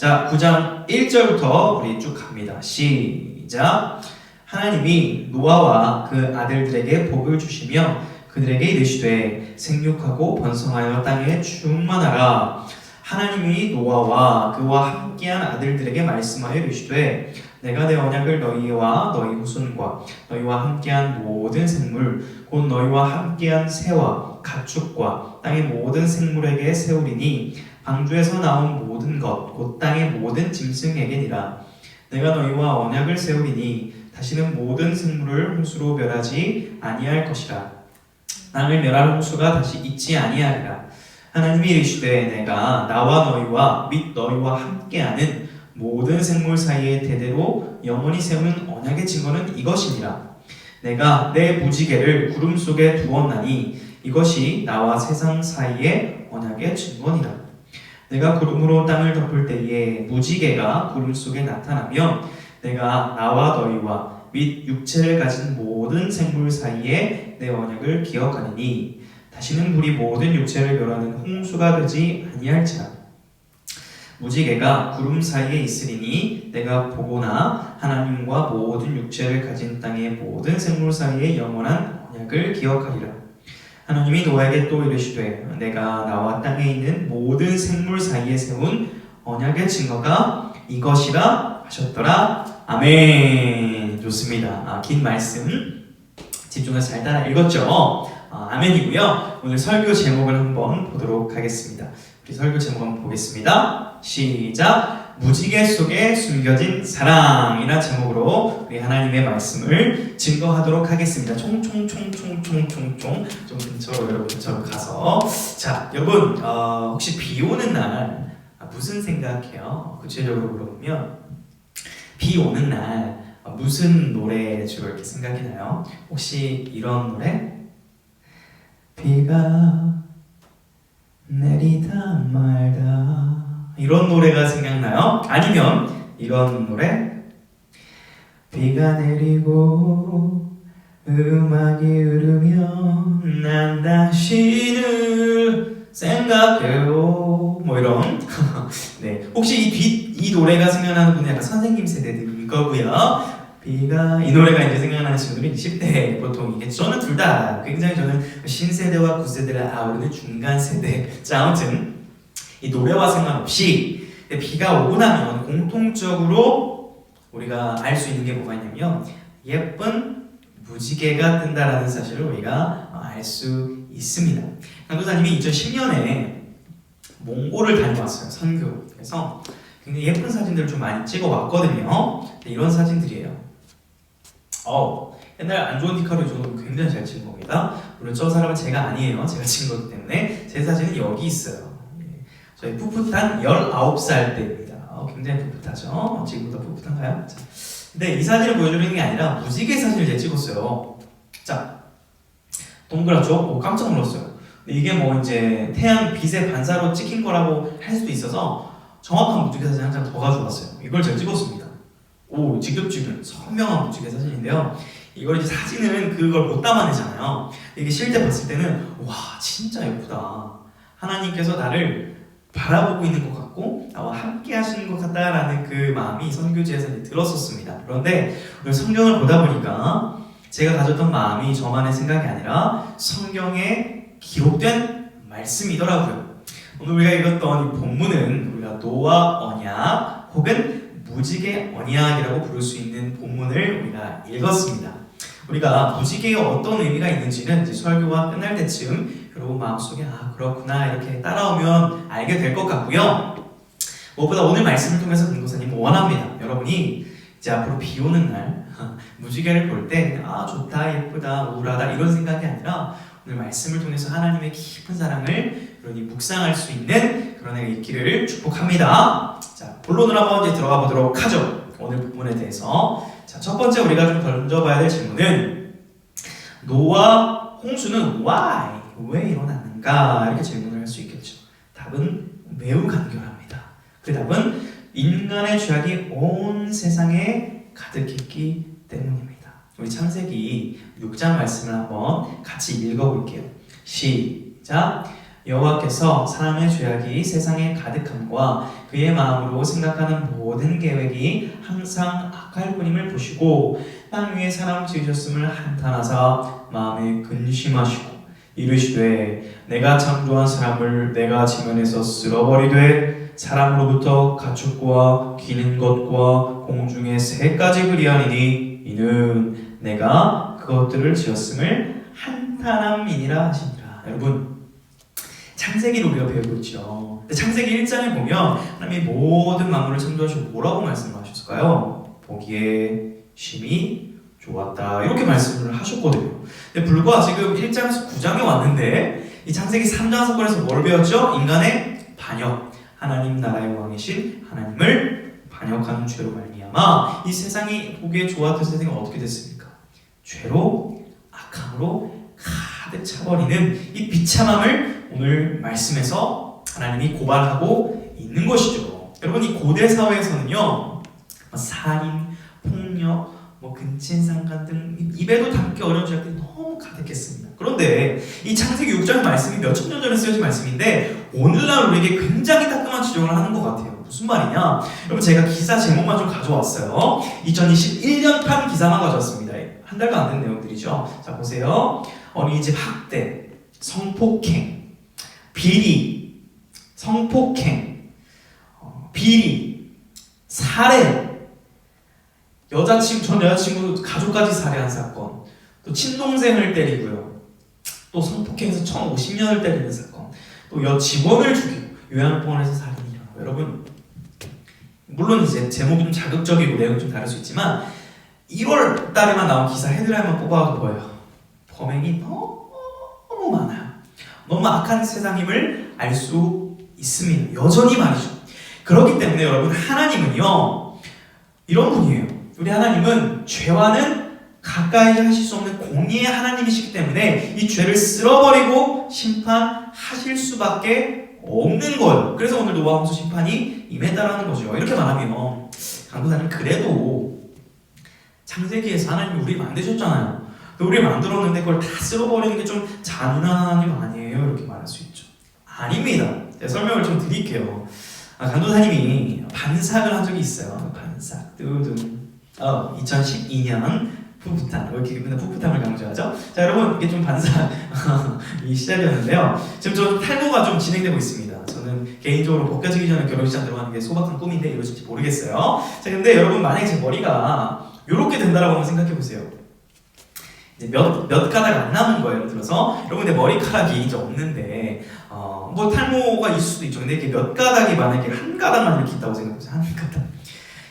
자, 9장 1절부터 우리 쭉 갑니다. 시작. 하나님이 노아와 그 아들들에게 복을 주시며 그들에게 이르시되 생육하고 번성하여 땅에 충만하라. 하나님이 노아와 그와 함께한 아들들에게 말씀하여 이르시되 내가 내 언약을 너희와 너희 후손과 너희와 함께한 모든 생물 곧 너희와 함께한 새와 가축과 땅의 모든 생물에게 세우리니 방주에서 나온 모든 것 곧 땅의 모든 짐승에게니라. 내가 너희와 언약을 세우리니 다시는 모든 생물을 홍수로 멸하지 아니할 것이라. 땅을 멸할 홍수가 다시 있지 아니하리라. 하나님이 이르시되 내가 나와 너희와 및 너희와 함께하는 모든 생물 사이에 대대로 영원히 세우는 언약의 증거는 이것이니라. 내가 내 무지개를 구름 속에 두었나니 이것이 나와 세상 사이의 언약의 증거니라. 내가 구름으로 땅을 덮을 때에 무지개가 구름 속에 나타나며 내가 나와 너희와 및 육체를 가진 모든 생물 사이에 내 언약을 기억하리니 다시는 물이 모든 육체를 멸하는 홍수가 되지 아니할지라. 무지개가 구름 사이에 있으리니 내가 보거나 하나님과 모든 육체를 가진 땅의 모든 생물 사이에 영원한 언약을 기억하리라. 하나님이 노아에게 또 이르시되 내가 나와 땅에 있는 모든 생물 사이에 세운 언약의 증거가 이것이라 하셨더라. 아멘. 좋습니다. 긴 말씀 집중해서 잘 따라 읽었죠? 아멘이고요. 오늘 설교 제목을 한번 보도록 하겠습니다. 우리 설교 제목 한번 보겠습니다. 시작. 무지개 속에 숨겨진 사랑이라는 제목으로 우리 하나님의 말씀을 증거하도록 하겠습니다. 총총총총총총총 좀 근처로 여러분 근처로 가서 자 여러분 혹시 비 오는 날 무슨 생각해요? 구체적으로 물어보면 비 오는 날 무슨 노래 주로 이렇게 생각이 나요? 혹시 이런 노래? 비가 내리다 말다 이런 노래가 생각나요? 아니면 이런 노래? 비가 내리고 음악이 흐르면 난 당신을 생각해요 뭐 이런 네, 혹시 이 노래가 생각나는 분은 약간 선생님 세대들일 거고요. 비가 이 노래가 이제 생각나는 친구들이 10대 보통이겠죠. 저는 둘 다 굉장히 저는 신세대와 구세대를 아우르는 중간 세대. 자 아무튼 이 노래와 상관없이 비가 오고 나면 공통적으로 우리가 알 수 있는 게 뭐가 있냐면 예쁜 무지개가 뜬다라는 사실을 우리가 알 수 있습니다. 강도사님이 2010년에 몽골을 다녀왔어요. 선교. 그래서 굉장히 예쁜 사진들을 좀 많이 찍어 왔거든요. 이런 사진들이에요. 옛날 안 좋은 디카를 저도 굉장히 잘 찍은 겁니다. 물론 저 사람은 제가 아니에요. 제가 찍은 거기 때문에 제 사진은 여기 있어요. 저희 풋풋한 19살 때입니다. 굉장히 풋풋하죠? 지금보다 풋풋한가요? 자, 근데 이 사진을 보여주는 게 아니라 무지개 사진을 제가 찍었어요. 자, 동그랗죠? 깜짝 놀랐어요. 이게 뭐 이제 태양 빛의 반사로 찍힌 거라고 할 수도 있어서 정확한 무지개 사진 한 장 더 가져왔어요. 이걸 제가 찍었습니다. 직접 찍은 선명한 무지개 사진인데요. 이걸 이제 사진은 그걸 못 담아내잖아요. 이게 실제 봤을 때는 와 진짜 예쁘다. 하나님께서 나를 바라보고 있는 것 같고 나와 함께 하시는 것 같다라는 그 마음이 선교지에서 들었었습니다. 그런데 오늘 성경을 보다 보니까 제가 가졌던 마음이 저만의 생각이 아니라 성경에 기록된 말씀이더라고요. 오늘 우리가 읽었던 이 본문은 우리가 노아 언약 혹은 무지개 언약이라고 부를 수 있는 본문을 우리가 읽었습니다. 우리가 무지개에 어떤 의미가 있는지는 이제 설교가 끝날 때쯤 여러분 마음속에 그렇구나 이렇게 따라오면 알게 될 것 같고요. 무엇보다 오늘 말씀을 통해서 강도사님 원합니다. 여러분이 이제 앞으로 비 오는 날 무지개를 볼 때 좋다 예쁘다 우울하다 이런 생각이 아니라 오늘 말씀을 통해서 하나님의 깊은 사랑을 그러니 묵상할 수 있는 그런 해가 있기를 축복합니다. 자, 본론으로 한번 이제 들어가 보도록 하죠. 오늘 부분에 대해서. 자, 첫 번째 우리가 좀 던져봐야 될 질문은 노아 홍수는 why? 왜 일어났는가? 이렇게 질문을 할 수 있겠죠. 답은 매우 간결합니다. 그 답은 인간의 죄악이 온 세상에 가득했기 때문입니다. 우리 창세기 6장 말씀을 한번 같이 읽어볼게요. 시작. 여호와께서 사람의 죄악이 세상에 가득함과 그의 마음으로 생각하는 모든 계획이 항상 악할 뿐임을 보시고 땅 위에 사람 지으셨음을 한탄하사 마음에 근심하시고 이르시되 내가 창조한 사람을 내가 지면에서 쓸어버리되 사람으로부터 가축과 기는 것과 공중의 새까지 그리하니니 이는 내가 그것들을 지었음을 한탄함이니라 하시니라. 여러분, 창세기를 우리가 배우고 있죠. 창세기 1장에 보면 하나님이 모든 만물을 창조하시고 뭐라고 말씀을 하셨을까요? 보기에 심히 좋았다, 이렇게 말씀을 하셨거든요. 근데 불과 지금 1장에서 9장에 왔는데 이 창세기 3장 사건에서 뭘 배웠죠? 인간의 반역, 하나님 나라의 왕이신 하나님을 반역하는 죄로 말미암아 이 세상이 보기에 좋았던 세상이 어떻게 됐습니까? 죄로, 악함으로 가득 차버리는 이 비참함을 오늘 말씀에서 하나님이 고발하고 있는 것이죠. 여러분, 이 고대 사회에서는요, 살인, 폭력, 근친상간 등 입에도 담기 어려운 죄악들이 너무 가득했습니다. 그런데 이 창세기 6장 말씀이 몇천 년 전에 쓰여진 말씀인데 오늘날 우리에게 굉장히 따끔한 지적을 하는 것 같아요. 무슨 말이냐? 여러분, 제가 기사 제목만 좀 가져왔어요. 2021년판 기사만 가져왔습니다. 한 달도 안 된 내용들이죠. 자, 보세요. 어린이집 학대, 성폭행, 비리, 성폭행, 비리, 살해, 전 여자친구 가족까지 살해한 사건, 또 친동생을 때리고요, 또 성폭행해서 1,050년을 때리는 사건, 또 직원을 죽이고 요양병원에서 살인이 일어나고. 여러분, 물론 이제 제목이 좀 자극적이고 내용이 좀 다를 수 있지만 1월 달에만 나온 기사 헤드라인만 뽑아도 보여요. 범행이 너무 많아요. 너무 악한 세상임을 알 수 있습니다. 여전히 말이죠. 그렇기 때문에 여러분, 하나님은요, 이런 분이에요. 우리 하나님은 죄와는 가까이 하실 수 없는 공의의 하나님이시기 때문에 이 죄를 쓸어버리고 심판하실 수밖에 없는 거예요. 그래서 오늘 노아 홍수 심판이 임했다라는 거죠. 이렇게 말하면 강도사님, 그래도 창세기에서 하나님이 우리 만드셨잖아요. 우리 만들었는데 그걸 다 쓸어버리는 게 좀 잔인한 하나님 아니에요? 이렇게 말할 수 있죠. 아닙니다. 제가 설명을 좀 드릴게요. 강도사님이 반삭을 한 적이 있어요. 반삭, 뚜둥. 2012년 풋풋함, 이렇게 맨날 풋풋함을 강조하죠. 자, 여러분, 이게 좀 반삭 이 시절이었는데요. 지금 저 탈모가 좀 진행되고 있습니다. 저는 개인적으로 벗겨지기 전에 결혼식장 들어가는 게 소박한 꿈인데 이루어질지 모르겠어요. 자, 근데 여러분, 만약에 제 머리가 이렇게 된다라고 한번 생각해 보세요. 이제 몇 가닥 안 남은 거예요. 예를 들어서 여러분, 내 머리카락이 이제 없는데 탈모가 있을 수도 있죠. 근데 이렇게 몇 가닥이 만약에 한 가닥만 이렇게 있다고 생각해보세요. 한 가닥.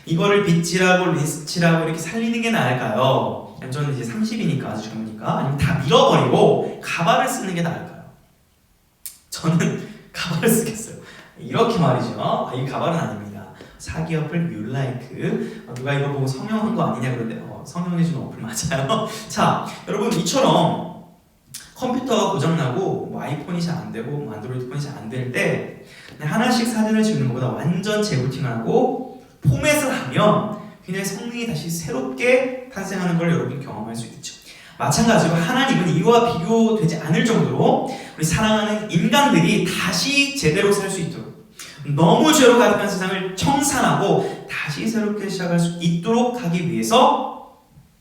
이거를 빗질하고 리스칠하고 이렇게 살리는 게 나을까요? 저는 이제 30이니까 아주 젊으니까, 아니면 다 밀어버리고 가발을 쓰는 게 나을까요? 저는 가발을 쓰겠어요. 이렇게 말이죠. 이 가발은 아닙니다. 사기어플 뮬라이크. 누가 이거 보고 성형한 거 아니냐 그러는데 성형해주는 어플 맞아요. 자, 여러분, 이처럼 컴퓨터가 고장나고 아이폰이 잘 안되고 안드로이드 폰이 잘 안 될 때 하나씩 사진을 찍는 것보다 완전 재부팅을 하고 포맷을 하면 그냥 성능이 다시 새롭게 탄생하는 걸 여러분 경험할 수 있죠. 마찬가지로 하나님은 이와 비교되지 않을 정도로 우리 사랑하는 인간들이 다시 제대로 살 수 있도록, 너무 죄로 가득한 세상을 청산하고 다시 새롭게 시작할 수 있도록 하기 위해서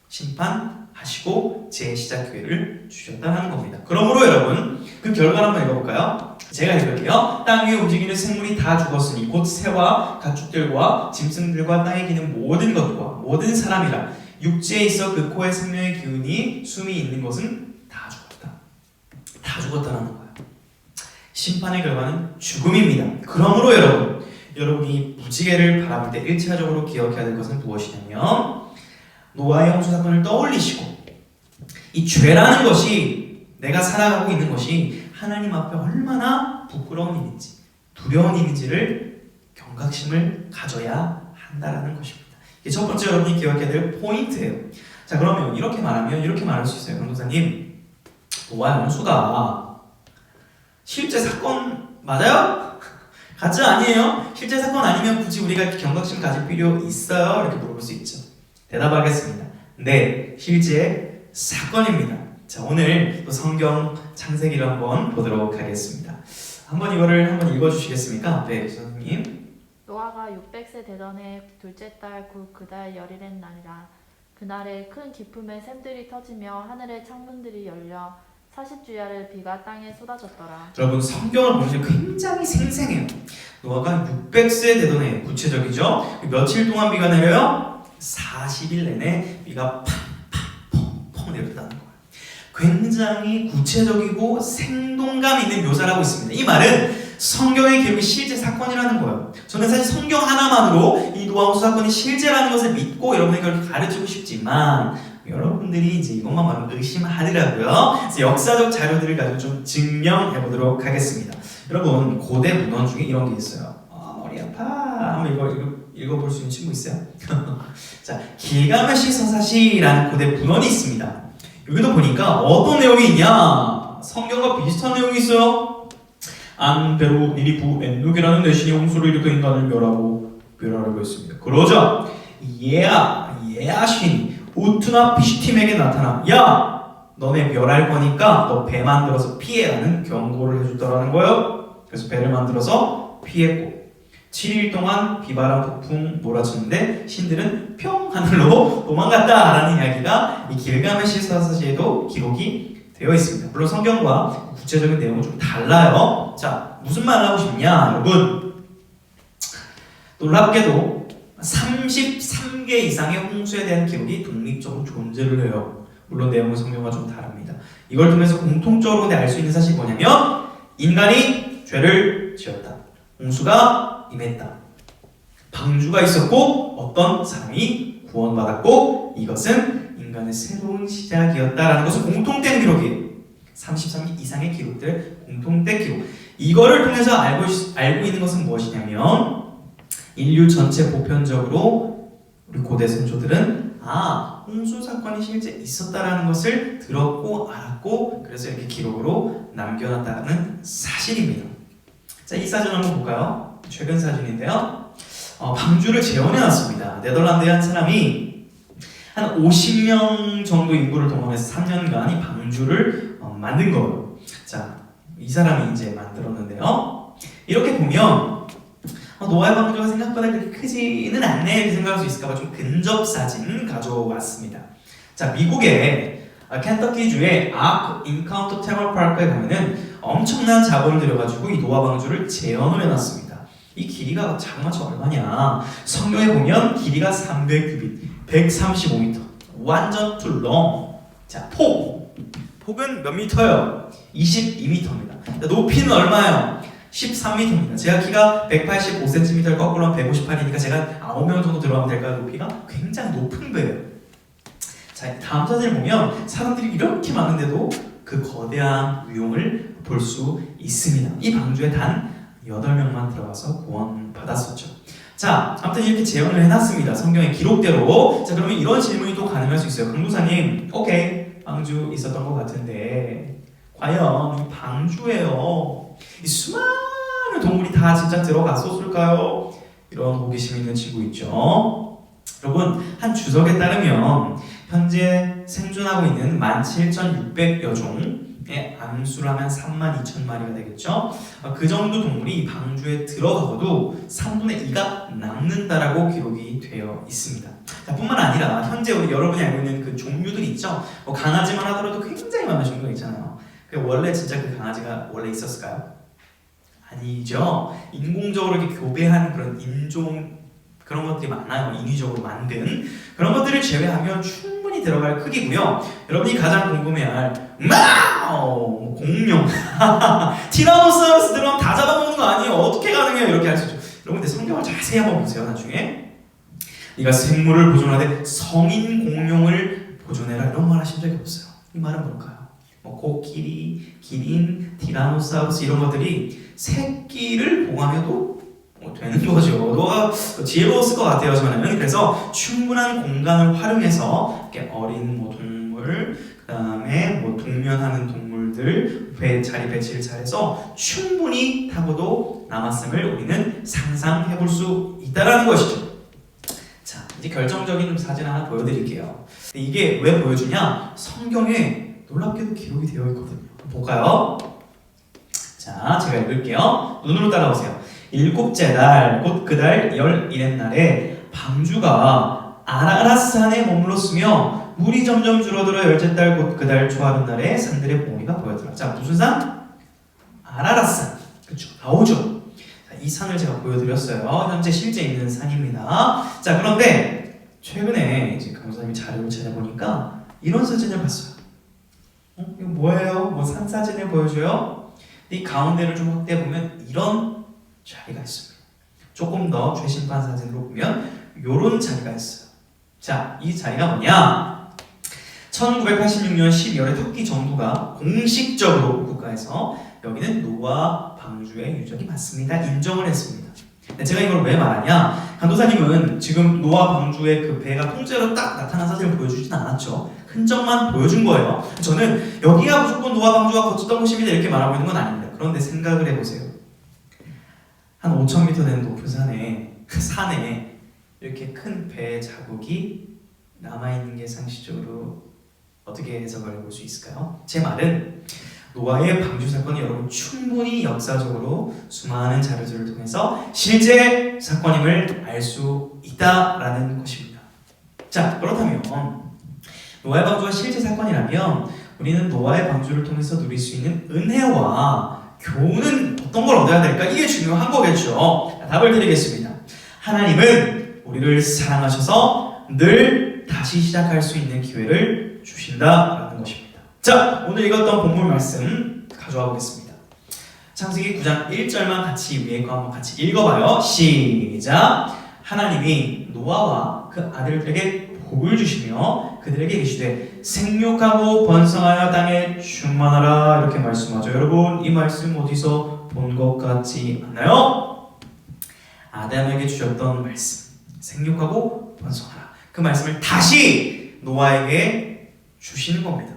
심판하시고 재시작 기회를 주셨다는 겁니다. 그러므로 여러분, 그 결과를 한번 읽어볼까요? 제가 읽을게요. 땅 위에 움직이는 생물이 다 죽었으니 곧 새와 가축들과 짐승들과 땅에 기는 모든 것과 모든 사람이라 육지에 있어 그 코에 생명의 기운이 숨이 있는 것은 다 죽었다. 다 죽었다라는 거예요. 심판의 결과는 죽음입니다. 그러므로 여러분이 무지개를 바라볼 때 1차적으로 기억해야 될 것은 무엇이냐면, 노아의 홍수 사건을 떠올리시고 이 죄라는 것이, 내가 살아가고 있는 것이 하나님 앞에 얼마나 부끄러운 일인지, 두려운 일인지를 경각심을 가져야 한다라는 것입니다. 이게 첫 번째 여러분이 기억해야 될 포인트예요. 자, 그러면 이렇게 말하면 이렇게 말할 수 있어요. 강도사님, 노아의 홍수가 실제 사건 맞아요? 가짜 아니에요? 실제 사건 아니면 굳이 우리가 경각심 가질 필요 있어요? 이렇게 물어볼 수 있죠. 대답하겠습니다. 네, 실제 사건입니다. 자, 오늘 또 성경 창세기를 한번 보도록 하겠습니다. 한번 이거를 한번 읽어주시겠습니까? 네, 선생님. 노아가 600세 되던 해 둘째 달 곧 그달 열일의 날이라. 그날에 큰 기품의 샘들이 터지며 하늘의 창문들이 열려 40주야를 비가 땅에 쏟아졌더라. 여러분 성경을 보시면 굉장히 생생해요. 노아가 600세 되던 해, 구체적이죠? 며칠 동안 비가 내려요? 40일 내내 비가 펑펑 내렸다는 거예요. 굉장히 구체적이고 생동감 있는 묘사를 하고 있습니다. 이 말은 성경의 기록이 실제 사건이라는 거예요. 저는 사실 성경 하나만으로 이 노아 홍수 사건이 실제라는 것을 믿고 여러분에게 그걸 가르치고 싶지만 여러분들이 이제 이것만 말하면 의심하더라고요. 그래서 역사적 자료들을 가지고 좀 증명해 보도록 하겠습니다. 여러분 고대 문헌 중에 이런 게 있어요. 머리 아파. 한번 이거 읽어볼 수 있는 친구 있어요? 자, 길가메시 서사시라는 고대 문헌이 있습니다. 여기도 보니까 어떤 내용이 있냐? 성경과 비슷한 내용이 있어요. 안베로 니니부 엔누게라는 내신이 홍수를 일으켜 인간을 멸하려고 했습니다. 그러자 예아신이 우투나 피시팀에게 나타나 야! 너네 멸할 거니까 너 배 만들어서 피해라는 경고를 해줬다라는 거예요. 그래서 배를 만들어서 피했고 7일 동안 비바람 폭풍 몰아쳤는데 신들은 평 하늘로 도망갔다라는 이야기가 이 길가메시 서사시에도 기록이 되어 있습니다. 물론 성경과 구체적인 내용은 좀 달라요. 자, 무슨 말을 하고 싶냐, 여러분? 놀랍게도 33개 이상의 홍수에 대한 기록이 독립적으로 존재를 해요. 물론 내용은 성경과 좀 다릅니다. 이걸 통해서 공통적으로 알 수 있는 사실이 뭐냐면 인간이 죄를 지었다. 홍수가 임했다. 방주가 있었고 어떤 사람이 구원받았고 이것은 인간의 새로운 시작이었다라는 것은 공통된 기록이에요. 33개 이상의 기록들, 공통된 기록. 이거를 통해서 알고 있는 것은 무엇이냐면 인류 전체 보편적으로 우리 고대 선조들은 홍수 사건이 실제 있었다라는 것을 들었고 알았고 그래서 이렇게 기록으로 남겨놨다는 사실입니다. 자, 이 사진 한번 볼까요? 최근 사진인데요. 방주를 재현해놨습니다. 네덜란드의 한 사람이 한 50명 정도 인구를 동원해서 3년간 이 방주를 만든 거예요. 자, 이 사람이 이제 만들었는데요. 이렇게 보면 노아의 방주가 생각보다 그렇게 크지는 않네 이렇게 생각할 수 있을까봐 좀 근접 사진 가져왔습니다. 자, 미국의 켄터키주의 아크 인카운터 테마파크에 가면은 엄청난 자본을 들여가지고 이 노아 방주를 재현을 해놨습니다. 이 길이가 장마치 얼마냐? 성경에 보면 길이가 300규빗, 135m, 완전 too long. 자, 폭은 몇 미터요? 22m입니다. 높이는 얼마예요? 13m입니다. 제가 키가 185cm를 거꾸로 하면 158이니까 제가 9명 정도 들어가면 될까요? 높이가 굉장히 높은 배예요. 자, 다음 사진을 보면 사람들이 이렇게 많은데도 그 거대한 위용을 볼 수 있습니다. 이 방주에 단 8명만 들어가서 구원받았었죠. 자, 아무튼 이렇게 재현을 해놨습니다. 성경의 기록대로. 자, 그러면 이런 질문이 또 가능할 수 있어요. 강도사님, 오케이, 방주 있었던 것 같은데 과연 이 방주에요 이 수많은 동물이 다 진짜 들어갔었을까요? 이런 호기심 있는 친구 있죠. 여러분, 한 주석에 따르면 현재 생존하고 있는 17,600여 종의 암수를 하면 32,000마리가 되겠죠. 그 정도 동물이 방주에 들어가고도 3분의 2가 남는다라고 기록이 되어 있습니다. 자, 뿐만 아니라 현재 우리 여러분이 알고 있는 그 종류들 있죠. 강아지만 하더라도 굉장히 많은 종류가 있잖아요. 원래 진짜 그 강아지가 원래 있었을까요? 아니죠. 인공적으로 이렇게 교배한 그런 인종 그런 것들이 많아요. 인위적으로 만든 그런 것들을 제외하면 충분히 들어갈 크기고요. 여러분이 가장 궁금해할 공룡 티라노사우루스 들어가면 다 잡아먹는 거 아니에요? 어떻게 가능해요? 이렇게 할 수 있죠. 여러분들 성경을 자세히 한번 보세요. 나중에 네가 생물을 보존하되 성인 공룡을 보존해라 이런 말 하신 적이 없어요. 이 말은 뭘까요? 코끼리, 기린, 티라노사우루스 이런 것들이 새끼를 보관해도 되는 거죠. 너가 지혜로웠을 것 같아요, 저는. 그래서 충분한 공간을 활용해서 이렇게 어린 동물, 그다음에 동면하는 동물들 자리 배치를 잘해서 충분히 타고도 남았음을 우리는 상상해 볼 수 있다라는 것이죠. 자, 이제 결정적인 사진 하나 보여드릴게요. 이게 왜 보여주냐? 성경에 놀랍게도 기록이 되어 있거든요. 볼까요? 자, 자, 제가 읽을게요. 눈으로 따라오세요. 일곱째 달, 곧 그 달 열일의 날에 방주가 아라랏산에 머물렀으며 물이 점점 줄어들어 열째 달, 곧 그 달 초하룻날에 산들의 봉우리가 보였더라. 자, 무슨 산? 아라랏산. 그쵸, 나오죠. 자, 이 산을 제가 보여드렸어요. 현재 실제 있는 산입니다. 자, 그런데 최근에 이제 강사님이 자료를 찾아보니까 이런 사진을 봤어요. 이거 뭐예요? 뭐 산 사진을 보여줘요? 이 가운데를 좀 확대해 보면 이런 자리가 있습니다. 조금 더 최신판 사진으로 보면 이런 자리가 있어요. 자, 이 자리가 뭐냐? 1986년 12월에 터키 정부가 공식적으로 국가에서 여기는 노아 방주의 유적이 맞습니다. 인정을 했습니다. 제가 이걸 왜 말하냐? 간도사님은 지금 노아 방주의 그 배가 통째로 딱 나타난 사진을 보여주진 않았죠. 흔적만 보여준 거예요. 저는 여기가 무조건 노아 방주가 거쳤던 곳입니다 이렇게 말하고 있는 건 아닙니다. 그런데 생각을 해보세요. 한 5,000m 되는 높은 산에 이렇게 큰 배 자국이 남아있는 게 상식적으로 어떻게 해석을 해볼 수 있을까요? 제 말은 노아의 방주 사건이 여러분 충분히 역사적으로 수많은 자료들을 통해서 실제 사건임을 알 수 있다라는 것입니다. 자, 그렇다면 노아의 방주가 실제 사건이라면 우리는 노아의 방주를 통해서 누릴 수 있는 은혜와 교훈은 어떤 걸 얻어야 될까? 이게 중요한 거겠죠. 자, 답을 드리겠습니다. 하나님은 우리를 사랑하셔서 늘 다시 시작할 수 있는 기회를 주신다라는 것입니다. 자, 오늘 읽었던 본문 말씀 가져와 보겠습니다. 창세기 9장 1절만 같이 위에 거 한번 같이 읽어봐요. 시작! 하나님이 노아와 그 아들들에게 복을 주시며 그들에게 이르시되 생육하고 번성하여 땅에 충만하라 이렇게 말씀하죠. 여러분, 이 말씀 어디서 본 것 같지 않나요? 아담에게 주셨던 말씀, 생육하고 번성하라. 그 말씀을 다시 노아에게 주시는 겁니다.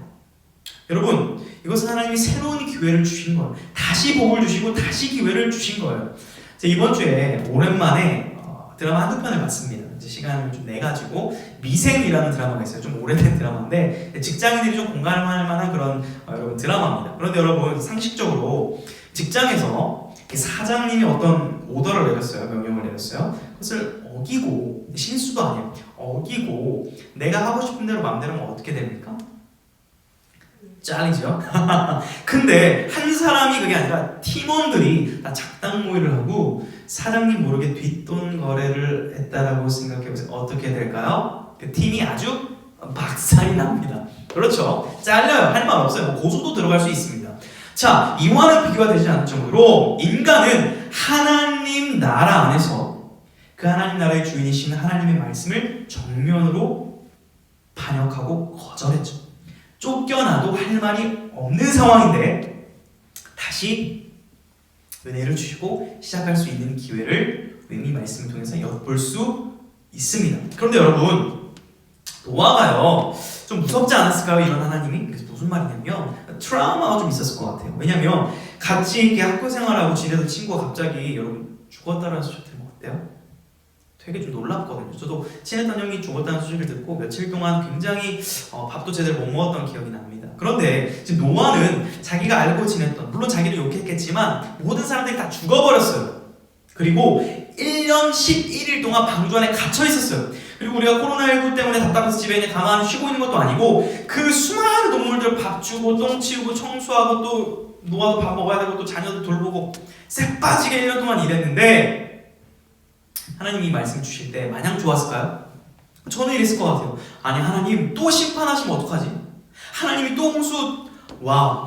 여러분, 이것은 하나님이 새로운 기회를 주신 거예요. 다시 복을 주시고 다시 기회를 주신 거예요. 제가 이번 주에 오랜만에 드라마 한두 편을 봤습니다. 이제 시간을 좀 내가지고 미생이라는 드라마가 있어요. 좀 오래된 드라마인데 직장인들이 좀 공감할 만한 그런 여러분 드라마입니다. 그런데 여러분 상식적으로 직장에서 사장님이 어떤 오더를 내렸어요. 명령을 내렸어요. 그것을 어기고, 실수도 아니에요. 어기고 내가 하고 싶은 대로 마음대로 하면 어떻게 됩니까? 잘리죠. 근데 한 사람이 그게 아니라 팀원들이 다 작당 모의를 하고 사장님 모르게 뒷돈 거래를 했다라고 생각해보세요. 어떻게 될까요? 그 팀이 아주 박살이 납니다. 그렇죠? 잘려요. 할 말 없어요. 뭐 고소도 들어갈 수 있습니다. 자, 이와는 비교가 되지 않을 정도로 인간은 하나님 나라 안에서 그 하나님 나라의 주인이신 하나님의 말씀을 정면으로 반역하고 거절했죠. 쫓겨나도 할 말이 없는 상황인데 다시 은혜를 주시고 시작할 수 있는 기회를 이 말씀을 통해서 엿볼 수 있습니다. 그런데 여러분, 노아가요 좀 무섭지 않았을까요? 이런 하나님이? 그래서 무슨 말이냐면 트라우마가 좀 있었을 것 같아요. 왜냐면 같이 이렇게 학교 생활하고 지내던 친구가 갑자기 여러분 죽었다라는 소식 들으면 어때요? 되게 좀 놀랍거든요. 저도 친했던 형이 죽었다는 소식을 듣고 며칠 동안 굉장히 밥도 제대로 못 먹었던 기억이 납니다. 그런데 지금 노아는 자기가 알고 지냈던, 물론 자기를 욕했겠지만 모든 사람들이 다 죽어버렸어요. 그리고 1년 11일 동안 방주 안에 갇혀 있었어요. 그리고 우리가 코로나19 때문에 답답해서 집에 그냥 가만히 쉬고 있는 것도 아니고 그 수많은 동물들 밥 주고 똥 치우고 청소하고 또 노아도 밥 먹어야 되고 또 자녀들 돌보고 쎄 빠지게 1년 동안 일했는데 하나님이 말씀 주실 때 마냥 좋았을까요? 저는 이랬을 것 같아요. 아니, 하나님 또 심판하시면 어떡하지? 하나님이 또 홍수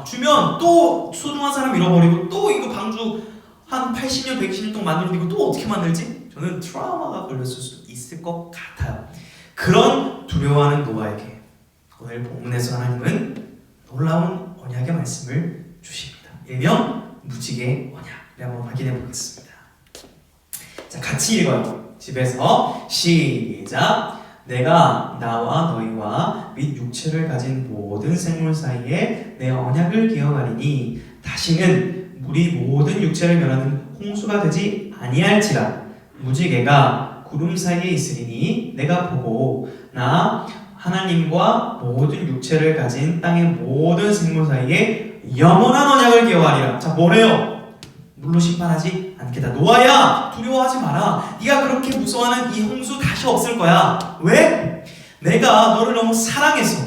주면 또 소중한 사람 잃어버리고 또 이거 방주 한 80년, 120년 동안 만들고 이거 또 어떻게 만들지? 저는 트라우마가 걸렸을 수도 있을 것 같아요. 그런 두려워하는 노아에게 오늘 본문에서 하나님은 놀라운 언약의 말씀을 주십니다. 일명 무지개 언약을 한번 확인해 보겠습니다. 자, 같이 읽어요. 집에서 시작. 내가 나와 너희와 및 육체를 가진 모든 생물 사이에 내 언약을 기억하리니 다시는 물이 모든 육체를 멸하는 홍수가 되지 아니할지라. 무지개가 구름 사이에 있으리니 내가 보고 나 하나님과 모든 육체를 가진 땅의 모든 생물 사이에 영원한 언약을 기억하리라. 자, 뭐래요? 물로 심판하지 않겠다. 노아야, 두려워하지 마라. 네가 그렇게 무서워하는 이 홍수 다시 없을 거야. 왜? 내가 너를 너무 사랑해서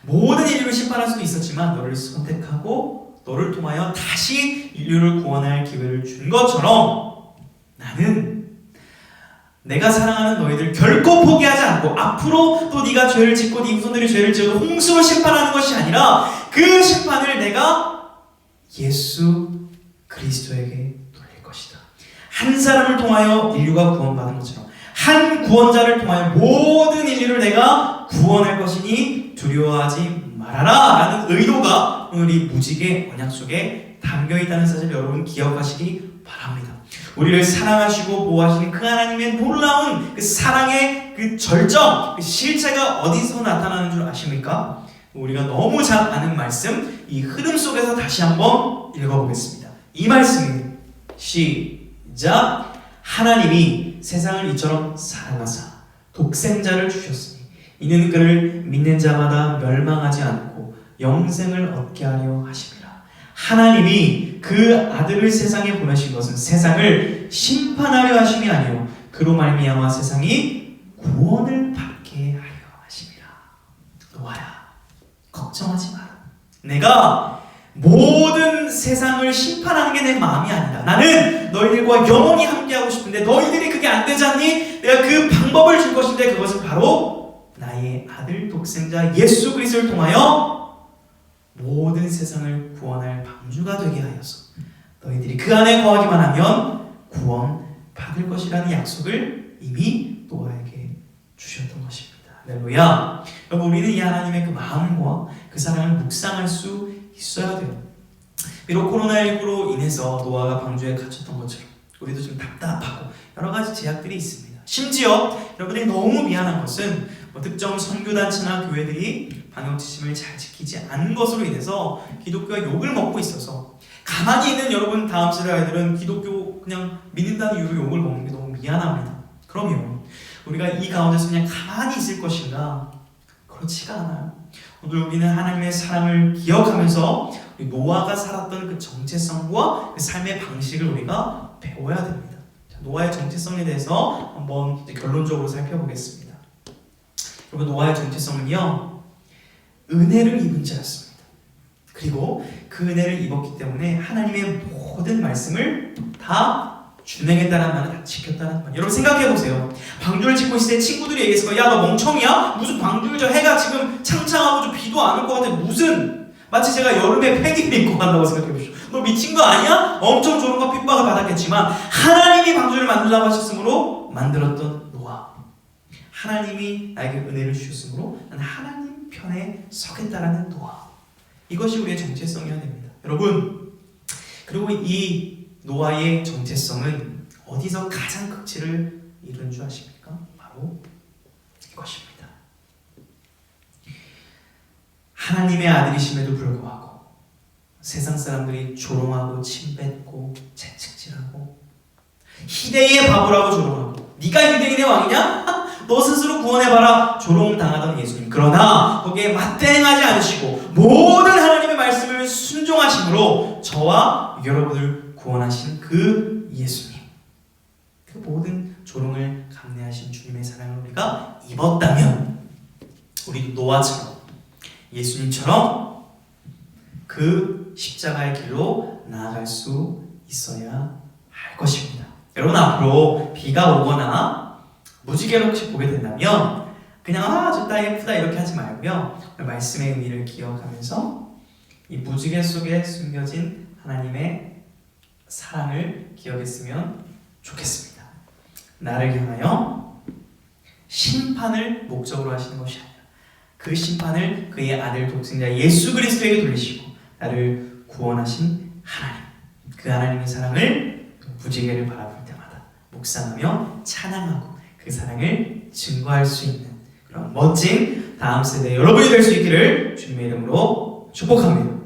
모든 인류를 심판할 수도 있었지만 너를 선택하고 너를 통하여 다시 인류를 구원할 기회를 준 것처럼 나는 내가 사랑하는 너희들 결코 포기하지 않고 앞으로 또 네가 죄를 짓고 네 후손들이 죄를 지어도 홍수로 심판하는 것이 아니라 그 심판을 내가 예수 그리스도에게 돌릴 것이다. 한 사람을 통하여 인류가 구원받은 것처럼 한 구원자를 통하여 모든 인류를 내가 구원할 것이니 두려워하지 말아라 라는 의도가 오늘 이 무지개 언약 속에 담겨있다는 사실 여러분 기억하시기 바랍니다. 우리를 사랑하시고 보호하시는 그 하나님의 놀라운 그 사랑의 그 절정, 그 실체가 어디서 나타나는 줄 아십니까? 우리가 너무 잘 아는 말씀, 이 흐름 속에서 다시 한번 읽어보겠습니다. 이 말씀입니다. 시작. 하나님이 세상을 이처럼 사랑하사 독생자를 주셨으니 이는 그를 믿는 자마다 멸망하지 않고 영생을 얻게 하려 하심이라. 하나님이 그 아들을 세상에 보내신 것은 세상을 심판하려 하심이 아니요 그로 말미암아 세상이 구원을 받게 하려 하심이라. 노아야, 걱정하지 마라. 내가 모든 세상을 심판하는 게 내 마음이 아니다. 나는 너희들과 영원히 함께하고 싶은데 너희들이 그게 안 되지 않니? 내가 그 방법을 줄 것인데 그것은 바로 나의 아들 독생자 예수 그리스도를 통하여 모든 세상을 구원할 방주가 되게 하여서 너희들이 그 안에 거하기만 하면 구원 받을 것이라는 약속을 이미 노아에게 주셨던 것입니다. 할렐루야. 여러분, 우리는 이 하나님의 그 마음과 그 사랑을 묵상할 수 있어야 돼요. 비록 코로나19로 인해서 노아가 방주에 갇혔던 것처럼 우리도 좀 답답하고 여러 가지 제약들이 있습니다. 심지어 여러분들이 너무 미안한 것은 특정 선교단체나 교회들이 방역지침을 잘 지키지 않은 것으로 인해서 기독교가 욕을 먹고 있어서 가만히 있는 여러분 다음 세대 아이들은 기독교 그냥 믿는다는 이유로 욕을 먹는 게 너무 미안합니다. 그러면 우리가 이 가운데서 그냥 가만히 있을 것인가? 그렇지가 않아요. 오늘 우리는 하나님의 사랑을 기억하면서 우리 노아가 살았던 그 정체성과 그 삶의 방식을 우리가 배워야 됩니다. 자, 노아의 정체성에 대해서 한번 결론적으로 살펴보겠습니다. 여러분, 노아의 정체성은요, 은혜를 입은 자였습니다. 그리고 그 은혜를 입었기 때문에 하나님의 모든 말씀을 다 준행했다는 말은 다 지켰다는 말. 여러분 생각해보세요. 방주를 짓고 있을 때 친구들이 얘기했을 거야. 야, 너 멍청이야? 무슨 방주를 저 해가 지금 창창하고 좀 비도 안 올 것 같아. 무슨 마치 제가 여름에 패딩을 입고 간다고 생각해보시오. 너 미친 거 아니야? 엄청 조롱과 핍박을 받았겠지만 하나님이 방주를 만들라고 하셨으므로 만들었던 노아. 하나님이 나에게 은혜를 주셨으므로 나는 하나님 편에 서겠다라는 노아. 이것이 우리의 정체성이어야 됩니다. 여러분, 그리고 이 노아의 정체성은 어디서 가장 극치를 이룬 줄 아십니까? 바로 이것입니다. 하나님의 아들이심에도 불구하고 세상 사람들이 조롱하고 침뱉고 채찍질하고 희대의 바보라고 조롱하고 네가 유대인의 왕이냐? 너 스스로 구원해봐라 조롱당하던 예수님. 그러나 거기에 맞대응하지 않으시고 모든 하나님의 말씀을 순종하심으로 저와 여러분을 구원하신 그 예수님, 그 모든 조롱을 감내하신 주님의 사랑을 우리가 입었다면 우리도 노아처럼 예수님처럼 그 십자가의 길로 나아갈 수 있어야 할 것입니다. 여러분, 앞으로 비가 오거나 무지개를 혹시 보게 된다면 그냥 저 딸 예쁘다 이렇게 하지 말고요, 말씀의 의미를 기억하면서 이 무지개 속에 숨겨진 하나님의 사랑을 기억했으면 좋겠습니다. 나를 향하여 심판을 목적으로 하시는 것이 아니라 그 심판을 그의 아들 독생자 예수 그리스도에게 돌리시고 나를 구원하신 하나님, 그 하나님의 사랑을 무지개를 바라볼 때마다 묵상하며 찬양하고 그 사랑을 증거할 수 있는 그런 멋진 다음 세대 여러분이 될 수 있기를 주님의 이름으로 축복합니다.